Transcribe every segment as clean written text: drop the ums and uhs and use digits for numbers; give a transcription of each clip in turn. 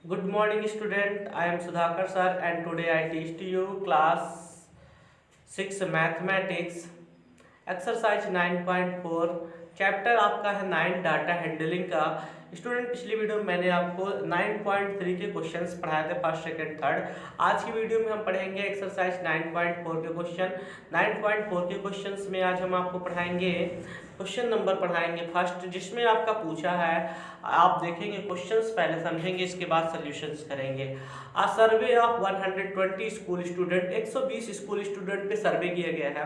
Good morning, student. I am Sudhakar sir, and today I teach to you class 6 mathematics exercise 9.4 chapter आपका है 9 data handling का। Student पिछली video में मैंने आपको 9.3 के क्वेश्चंस पढ़ाए थे, फर्स्ट सेकंड थर्ड। आज की वीडियो में हम पढ़ेंगे एक्सरसाइज 9.4 के क्वेश्चन। 9.4 के क्वेश्चंस में आज हम आपको पढ़ाएंगे क्वेश्चन नंबर पढ़ाएंगे फर्स्ट, जिसमें आपका पूछा है, आप देखेंगे क्वेश्चंस पहले समझेंगे, इसके बाद सॉल्यूशंस करेंगे। A survey of 120 school student, 120 school student पे सर्वे किया गया है।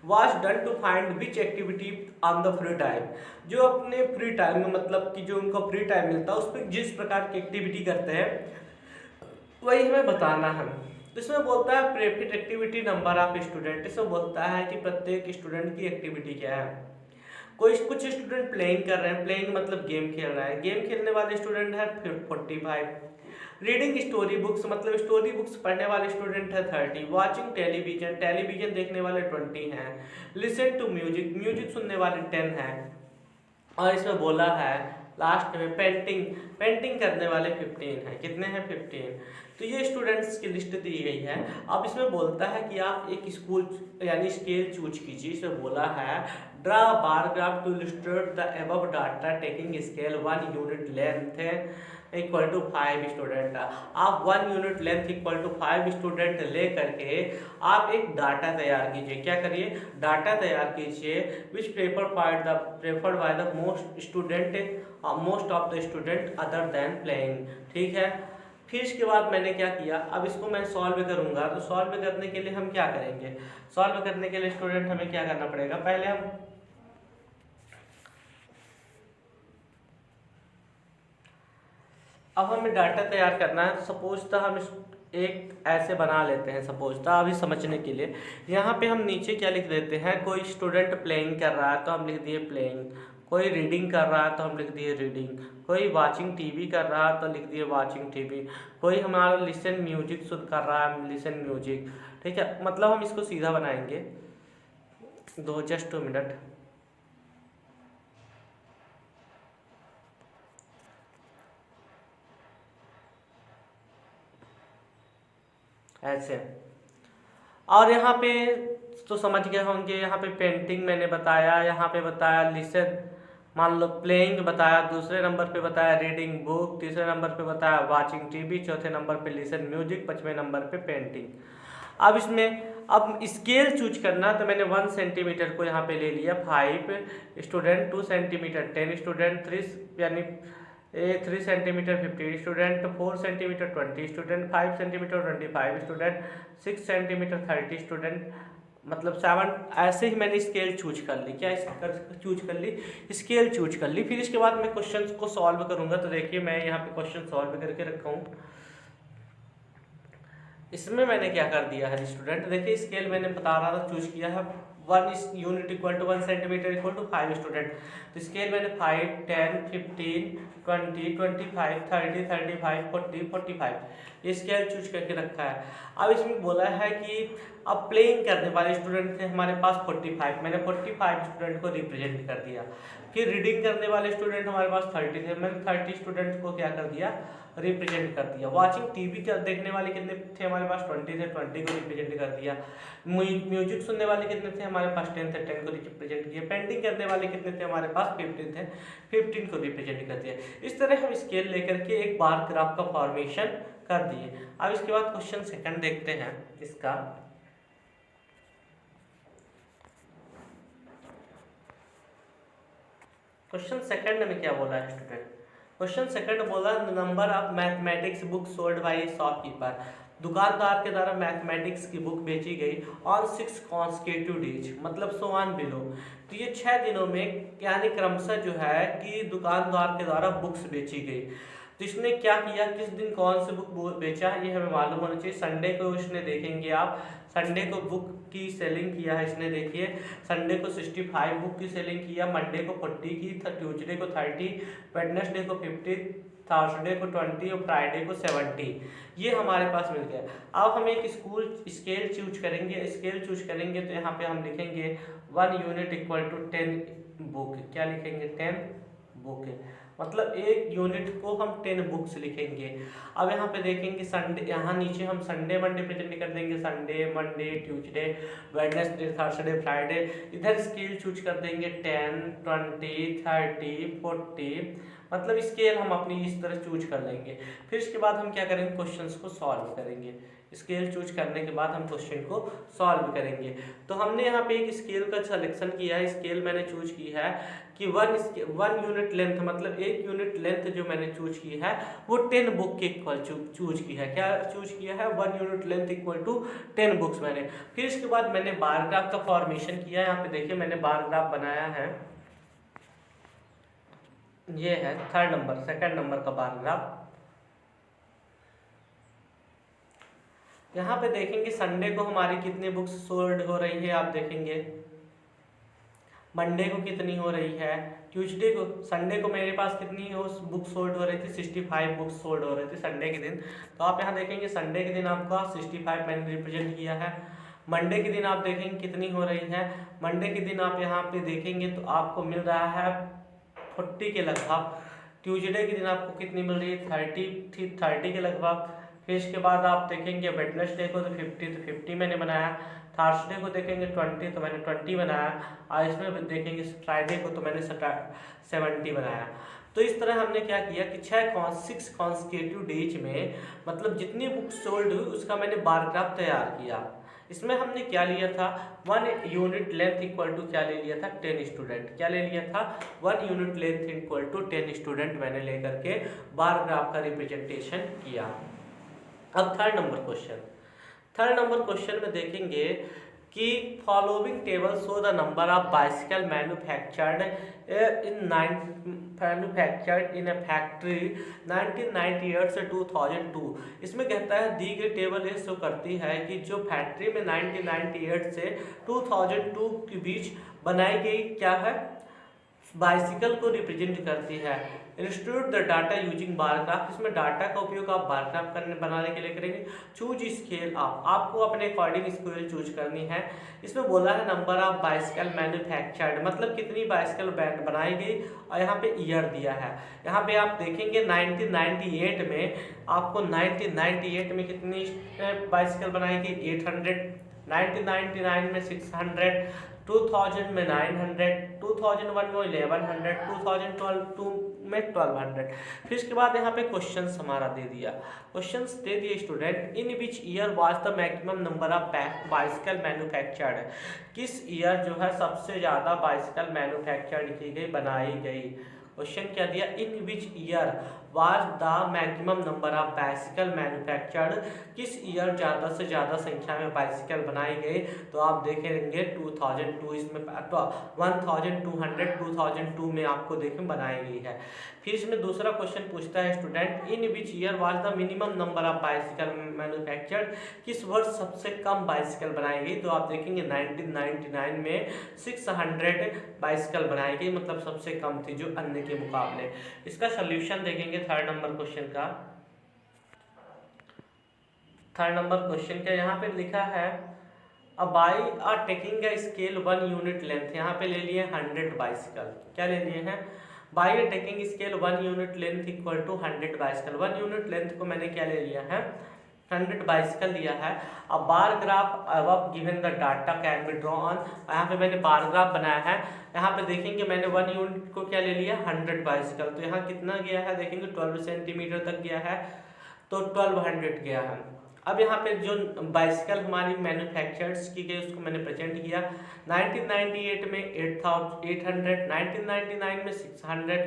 was done to find which activity on the free time, जो अपने फ्री टाइम में, मतलब कि जो उनको फ्री टाइम मिलता है उस पर जिस प्रकार की एक्टिविटी करते हैं वही हमें बताना है। तो इसमें बोलता है प्रेफिट एक्टिविटी नंबर ऑफ स्टूडेंट, इसमें बोलता है कि प्रत्येक स्टूडेंट की एक्टिविटी क्या है। कुछ स्टूडेंट प्लेइंग कर रहे हैं, प्लेइंग मतलब गेम खेल रहा है, गेम खेलने वाले स्टूडेंट है 45। रीडिंग स्टोरी बुक्स मतलब स्टोरी बुक्स पढ़ने वाले स्टूडेंट है 30। वॉचिंग टेलीविजन, टेलीविजन देखने वाले 20 हैं। लिसन टू म्यूजिक, म्यूजिक सुनने वाले 10 हैं। और इसमें बोला है लास्ट में पेंटिंग, पेंटिंग करने वाले 15 हैं। कितने हैं? 15। तो ये स्टूडेंट्स की लिस्ट दी गई है। अब इसमें बोलता है कि आप एक स्कूल यानी स्केल चूज कीजिए। इसमें बोला है draw bar graph to illustrate the above data taking scale 1 unit length equal to 5 student. आप 1 unit length equal to 5 student ले करके आप एक डाटा तैयार कीजिए। क्या करिए? डाटा तैयार कीजिए which preferred by the most of the student other than playing. ठीक है, फिर इसके बाद मैंने क्या किया, अब इसको मैं सॉल्व करूंगा। तो सॉल्व करने के लिए हम क्या करेंगे? सॉल्व करने के लिए स्टूडेंट हमें क्या करना पड़ेगा? पहले हम अब हमें डाटा तैयार करना है। सपोज था हम एक ऐसे बना लेते हैं, सपोज था अभी समझने के लिए। यहाँ पे हम नीचे क्या लिख देते हैं, कोई स्टूडेंट प्लेइंग कर रहा है तो हम लिख दिए प्लेइंग, कोई रीडिंग कर रहा है तो हम लिख दिए रीडिंग, कोई वाचिंग टीवी कर रहा है तो लिख दिए वाचिंग टीवी, कोई हमारा लिसन म्यूजिक सुन कर रहा है लिसन म्यूजिक। ठीक है, मतलब हम इसको सीधा बनाएंगे। Just 2 minute. ऐसे, और यहाँ पे तो समझ गए होंगे। यहाँ पे पेंटिंग मैंने बताया, यहाँ पे बताया लिसन, मान लो प्लेइंग बताया, दूसरे नंबर पे बताया रीडिंग बुक, तीसरे नंबर पे बताया वाचिंग टीवी, चौथे नंबर पे लिसन म्यूजिक, 5वें नंबर पे पेंटिंग। अब इसमें अब स्केल चूज करना, तो मैंने 1 सेंटीमीटर को यहाँ पे ले लिया 5 स्टूडेंट, 2 सेंटीमीटर 10 स्टूडेंट, 3 यानी 3 centimetre 50 student, 4 centimetre 20 student, 5 centimetre 25 student, 6 centimetre 30 student, मतलब 7। ऐसे ही मैंने स्केल चूज कर ली। क्या चूज कर ली? स्केल चूज कर ली। फिर इसके बाद मैं क्वेश्चन को सॉल्व करूंगा। तो देखिए मैं यहाँ पे क्वेश्चन सॉल्व करके रखा हूँ। इसमें मैंने क्या कर दिया है स्टूडेंट, देखिए स्केल मैंने बता रहा था चूज किया है 1 unit equal to 1 centimetre equal to 5 student. तो स्केल मैंने 5, 10, 15, 20, 25, 30, 35, 40, 45 ये स्केल चूज करके रखा है। अब इसमें बोला है कि अब प्लेइंग करने वाले स्टूडेंट थे हमारे पास 45, मैंने 45 स्टूडेंट को रिप्रेजेंट कर दिया। फिर रीडिंग करने वाले स्टूडेंट हमारे पास 30 थे, मैंने 30 स्टूडेंट को क्या कर दिया? रिप्रेजेंट कर दिया। वाचिंग टीवी का देखने वाले कितने थे हमारे पास? 20 थे, 20 को रिप्रेजेंट कर दिया। म्यूजिक सुनने वाले कितने थे हमारे पास? 10 थे, 10 को रिप्रेजेंट किया। पेंटिंग करने वाले कितने थे हमारे पास? 15 थे, 15 को रिप्रेजेंट कर दिया। इस तरह हम स्केल लेकर के एक बार ग्राफ का फॉर्मेशन कर दिए। अब इसके बाद क्वेश्चन सेकंड देखते हैं इसका। क्वेश्चन सेकंड में क्या बोला है स्टूडेंट? क्वेश्चन सेकंड बोला number of mathematics book sold by A shopkeeper, दुकानदार के द्वारा मैथमेटिक्स की बुक बेची गई ऑन 6 कॉन्सेक्यूटिव डेज, मतलब सो ऑन बिलो। तो ये 6 दिनों में यानी क्रमशः जो है कि दुकानदार के द्वारा बुक्स बेची गई। तो इसने क्या किया, किस दिन कौन सी बुक बेचा ये हमें मालूम होना चाहिए। संडे को इसने देखेंगे आप, संडे को बुक की सेलिंग किया है इसने, देखिए संडे को 65 बुक की सेलिंग किया, मंडे को 40 की, ट्यूसडे को 30, वेडनेसडे को 50, थर्सडे को 20 और फ्राइडे को 70। ये हमारे पास मिल गया। अब हम एक स्केल चूज करेंगे। स्केल चूज करेंगे तो यहाँ पे हम लिखेंगे 1 यूनिट इक्वल टू 10 बुक। क्या लिखेंगे? 10 बुक है। मतलब एक यूनिट को हम 10 बुक्स लिखेंगे। अब यहाँ पे देखेंगे संडे, यहाँ नीचे हम संडे मंडे प्रेजेंट कर देंगे, Sunday Monday Tuesday Wednesday Thursday Friday. इधर स्केल चूज कर देंगे 10 20 30 40, मतलब स्केल हम अपनी इस तरह चूज कर लेंगे। फिर इसके बाद हम क्या करेंगे, क्वेश्चंस को सॉल्व करेंगे। स्केल चूज करने के बाद हम क्वेश्चन को सॉल्व करेंगे। तो हमने यहाँ पे एक स्केल का सिलेक्शन किया है। स्केल मैंने चूज की है कि वन यूनिट लेंथ, मतलब एक यूनिट लेंथ जो मैंने चूज की है वो 10 बुक के इक्वल चूज की है। क्या चूज किया है, 1 unit length equal to 10 books मैंने। फिर इसके बाद मैंने बार ग्राफ का फॉर्मेशन किया है। यहाँ पे देखिए मैंने बार ग्राफ बनाया है, ये है सेकंड नंबर का बार ग्राफ। यहाँ पे देखेंगे संडे को हमारी कितनी बुक्स सोल्ड हो रही है, आप देखेंगे मंडे को कितनी हो रही है, ट्यूसडे को, संडे को मेरे पास कितनी बुक सोल्ड हो रही थी, 65 बुक्स सोल्ड हो रही थी संडे के दिन। तो आप यहाँ देखेंगे संडे के दिन आपका 65 मैंने रिप्रेजेंट किया है। मंडे के दिन आप देखेंगे कितनी हो रही है, मंडे के दिन आप यहाँ पे देखेंगे तो आपको मिल रहा है 40 के लगभग। ट्यूसडे के दिन आपको कितनी मिल रही है, 30 के लगभग। फिर इसके बाद आप देखेंगे वेडनेसडे को तो 50 मैंने बनाया, थर्सडे को देखेंगे 20 तो मैंने 20 बनाया, और इसमें देखेंगे फ्राइडे को तो मैंने 70 बनाया। तो इस तरह हमने क्या किया कि 6 कॉन्सेक्यूटिव डेज में, मतलब जितनी बुक सोल्ड हुई उसका मैंने बार ग्राफ तैयार किया। इसमें हमने क्या लिया था, 1 यूनिट लेंथ इक्वल टू क्या ले लिया था, 10 स्टूडेंट। क्या ले लिया था, 1 unit length equal to 10 student मैंने लेकर के बार ग्राफ का रिप्रेजेंटेशन किया। अब थर्ड नंबर क्वेश्चन में देखेंगे कि following table show the number of bicycle manufactured in a factory 1998 से 2002। इसमें कहता है दी गई टेबल ये शो करती है कि जो फैक्ट्री में 1998 से 2002 के बीच बनाई गई क्या है, बाइसिकल को रिप्रेजेंट करती है। Institute the data using bar graph, इसमें डाटा का उपयोग आप बार ग्राफ बनाने के लिए करेंगे। चूज स्केल, आपको अपने अकॉर्डिंग स्केल चूज करनी है। इसमें बोला है नंबर ऑफ बाइसिकल मैन्युफैक्चर्ड, मतलब कितनी बाइसिकल बनाई गई, और यहाँ पे ईयर दिया है। यहाँ पे आप देखेंगे 1998 में आपको 1998 में कितनी बाइसिकल बनाई गई, 800, 1999 में 600, 2000 में 900, 2001 में 1100, 2012 में 1200। फिर इसके बाद यहाँ पे क्वेश्चंस हमारा दे दिया, क्वेश्चंस दे दिए student, in which year was the maximum number of bicycle manufactured, किस ईयर जो है सबसे ज़्यादा बाइसिकल मैन्युफैक्चर्ड की गई, बनाई गई। क्वेश्चन क्या दिया, in which year was the maximum number of bicycle manufactured, किस ईयर ज़्यादा से ज़्यादा संख्या में बाइसिकल बनाई गई। तो आप देखेंगे 2002, इसमें 1200 2002 में आपको देखें बनाई गई है। फिर इसमें दूसरा क्वेश्चन पूछता है student, in which year was the minimum number of bicycle manufactured, किस वर्ष सबसे कम बाइसिकल बनाई गई। तो आप देखेंगे 1999 में 600 बाइसिकल बनाई गई, मतलब सबसे कम थी जो अन्य के मुकाबले। इसका सोल्यूशन देखेंगे थर्ड नंबर क्वेश्चन का यहाँ पे लिखा है, by are taking a scale 1 unit length, यहाँ पे ले लिए 100 बाइसिकल। क्या ले लिए हैं, by are taking scale 1 unit length equal to 100 bicycle. 1 unit length को मैंने क्या ले लिया है, 100 बाइसिकल लिया है। अब बार ग्राफ अब given the data can be draw on, यहाँ पे मैंने बार ग्राफ बनाया है। यहाँ पे देखेंगे मैंने 1 यूनिट को क्या ले लिया, 100 बाइसिकल। तो यहाँ कितना गया है, देखेंगे 12 सेंटीमीटर तक गया है, तो 1200 गया है। अब यहाँ पे जो बाइसिकल हमारी मैन्युफैक्चर्स की गई उसको मैंने प्रेजेंट किया। 1998 में 800, 1999 में 600,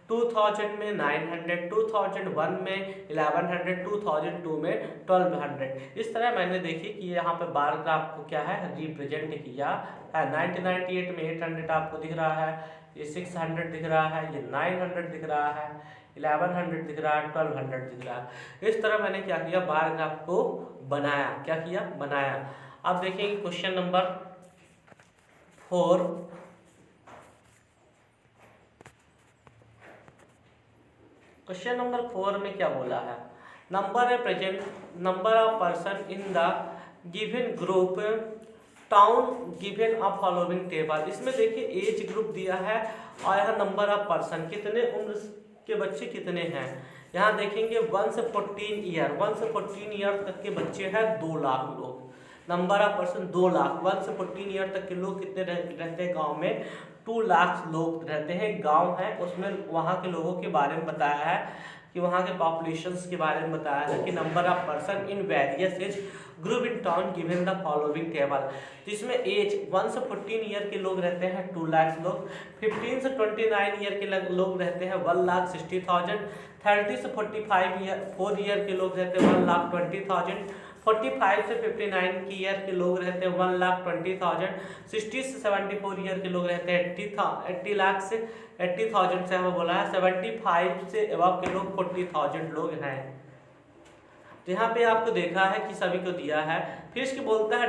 2000 में 900, 2001 में 1100, 2002 में 1200। इस तरह मैंने देखी कि यहाँ पे बार ग्राफ को क्या है रिप्रेजेंट किया है। 1998 में 800 आपको दिख रहा है, ये 600 दिख रहा है, ये 900 दिख रहा है, 1100 दिख रहा है, 1200 दिख रहा है। इस तरह मैंने क्या किया, बार ग्राफ को बनाया। क्या किया, बनाया। अब देखेंगे क्वेश्चन नंबर 4। क्वेश्चन नंबर 4 में क्या बोला है, number of person in the given group town given a following table. इसमें देखिए एज ग्रुप दिया है और यहाँ नंबर ऑफ पर्सन, कितने उम्र के बच्चे कितने हैं। यहाँ देखेंगे 1 से 14 ईयर तक के बच्चे हैं 2 लाख लोग। Number of person 2 lakh. 1 से 14 ईयर तक के लोग कितने रहते हैं गांव में, 2 लाख लोग रहते हैं। गांव है उसमें वहाँ के लोगों के बारे में बताया है कि वहाँ के पॉपुलेशंस के बारे में बताया है कि number of person in various age group in town given the following table. तो इसमें एज 1 से 14 ईयर के लोग रहते हैं 2 लाख लोग। 15 से 29 ईयर के लोग रहते हैं 1,60,000। 30 से 4 ईयर के लोग रहते हैं 1,20,000। 45 से 59 की ईयर के लोग रहते हैं 1,20,000। 60 से 74 ईयर के लोग रहते हैं 80 लाख से 80,000 से हमें बोला है। 75 से अबव के लोग 40,000 लोग हैं। तो यहाँ पे आपको देखा है कि सभी को दिया है। फिर इसके बोलता है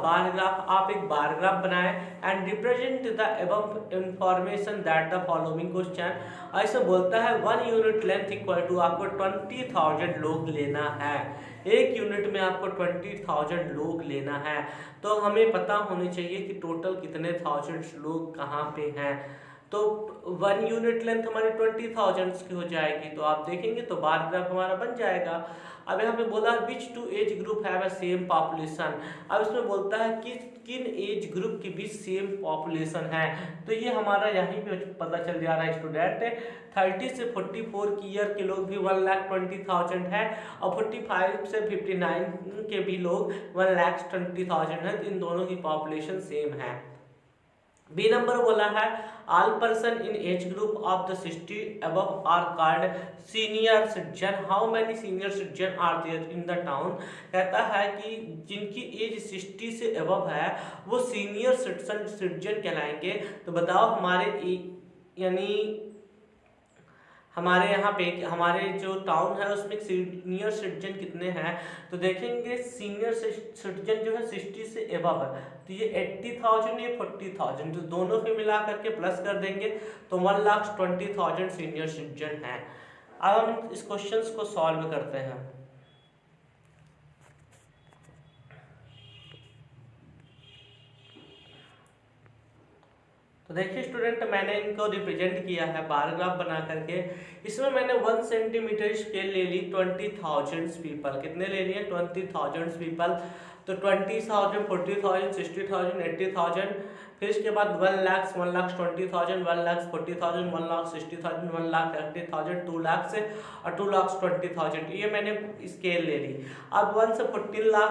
बार ग्राफ। आप एक बार ग्राफ बनाएं and represent the above information that the following question. ऐसे बोलता है 1 यूनिट लेंथ इक्वल टू आपको 20,000 लोग लेना है। एक यूनिट में आपको 20,000 लोग लेना है। तो हमें पता होनी चाहिए कि टोटल कितने थाउजेंड्स लोग कहाँ पे हैं। तो 1 यूनिट लेंथ हमारी 20,000 की हो जाएगी। तो आप देखेंगे तो बार ग्राफ हमारा बन जाएगा। अब यहाँ पे बोला विच 2 age group have a same population. अब इसमें बोलता है कि किन एज ग्रुप के बीच सेम पॉपुलेशन है। तो ये हमारा यहीं पे पता चल जा रहा है स्टूडेंट। 30 से 44 की ईयर के लोग भी 1,20,000 है और 45 से 59 के भी लोग 1,20,000 है। इन दोनों की पॉपुलेशन सेम है। बी नंबर बोला है all person in age group of the 60 above are called senior citizen. How many senior citizen are there in the town. कहता है कि जिनकी एज 60 से अबव है वो सीनियर सिटीजन कहलाएंगे। तो बताओ हमारे यानी हमारे यहाँ पे हमारे जो टाउन है उसमें सीनियर सिटीजन कितने हैं। तो देखेंगे सीनियर सिटीजन जो है 60 से एबव है। तो ये 80,000 ये 40,000 तो दोनों को मिला करके प्लस कर देंगे तो 1,20,000 सीनियर सिटीजन हैं। अब हम इस क्वेश्चन को सॉल्व करते हैं। तो देखिए स्टूडेंट मैंने इनको रिप्रेजेंट किया है बार ग्राफ बना करके। इसमें मैंने 1 सेंटीमीटर स्केल ले ली 20,000 पीपल। कितने ले लिए 20,000 पीपल। तो 20,000 40,000 60,000 80,000। फिर इसके बाद 1 लाख 1,20,000 1,40,000 1,60,000 1,80,000 2 लाख से और 2,20,000 ये मैंने स्केल ले ली। अब 1 से 14 लाख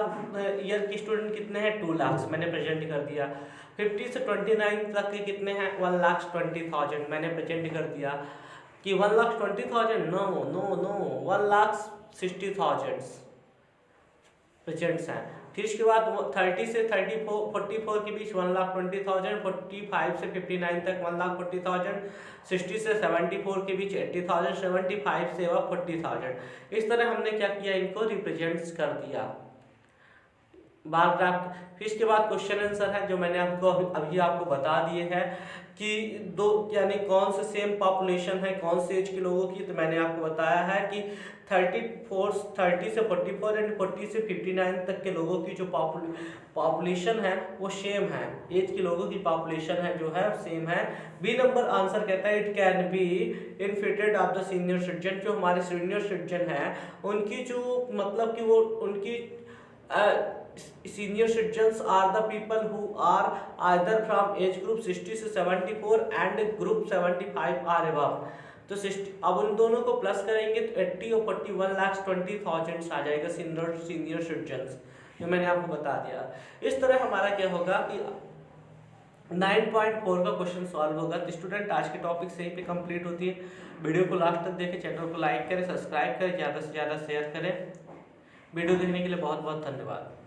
ईयर की स्टूडेंट कितने हैं 2 लाख मैंने प्रेजेंट कर दिया। 50 से 29 तक के कितने हैं 1,20,000 मैंने प्रेजेंट कर दिया कि 1,20,000 नो नो नो 1,60,000 प्रेजेंट्स हैं। फिर इसके बाद 30 से 44 के बीच 1,20,000। 45 से 59 तक 1,40,000। 60 से 74 के बीच 80,000। 75 से 40,000। इस तरह हमने क्या किया इनको रिप्रेजेंट्स कर दिया बार ग्राफ। फिर इसके बाद क्वेश्चन आंसर है जो मैंने आपको अभी आपको बता दिए हैं कि दो यानी कौन से सेम पॉपुलेशन है कौन से एज के लोगों की। तो मैंने आपको बताया है कि 30 से 44 एंड 40 से 59 तक के लोगों की जो पॉपुलेशन है वो सेम है। एज के लोगों की पॉपुलेशन है जो है सेम है। बी नंबर आंसर कहता है it can be inferred of the senior citizen. जो हमारे सीनियर सिटीजन है उनकी जो मतलब कि वो उनकी senior citizens are the people who are either from age group 60 से 74 and group 75 are above। तो 60 अब उन दोनों को प्लस करेंगे तो 80 और 40 1,20,000 आ जाएगा सीनियर सिटीजन्स जो मैंने आपको बता दिया। इस तरह हमारा क्या होगा कि 9.4 का क्वेश्चन सॉल्व होगा। तो स्टूडेंट आज के टॉपिक से ही पे कंप्लीट होती है। वीडियो को लास्ट तक देखें, चैनल को लाइक करें, सब्सक्राइब करें, ज़्यादा से ज़्यादा शेयर करें। वीडियो देखने के लिए बहुत बहुत धन्यवाद।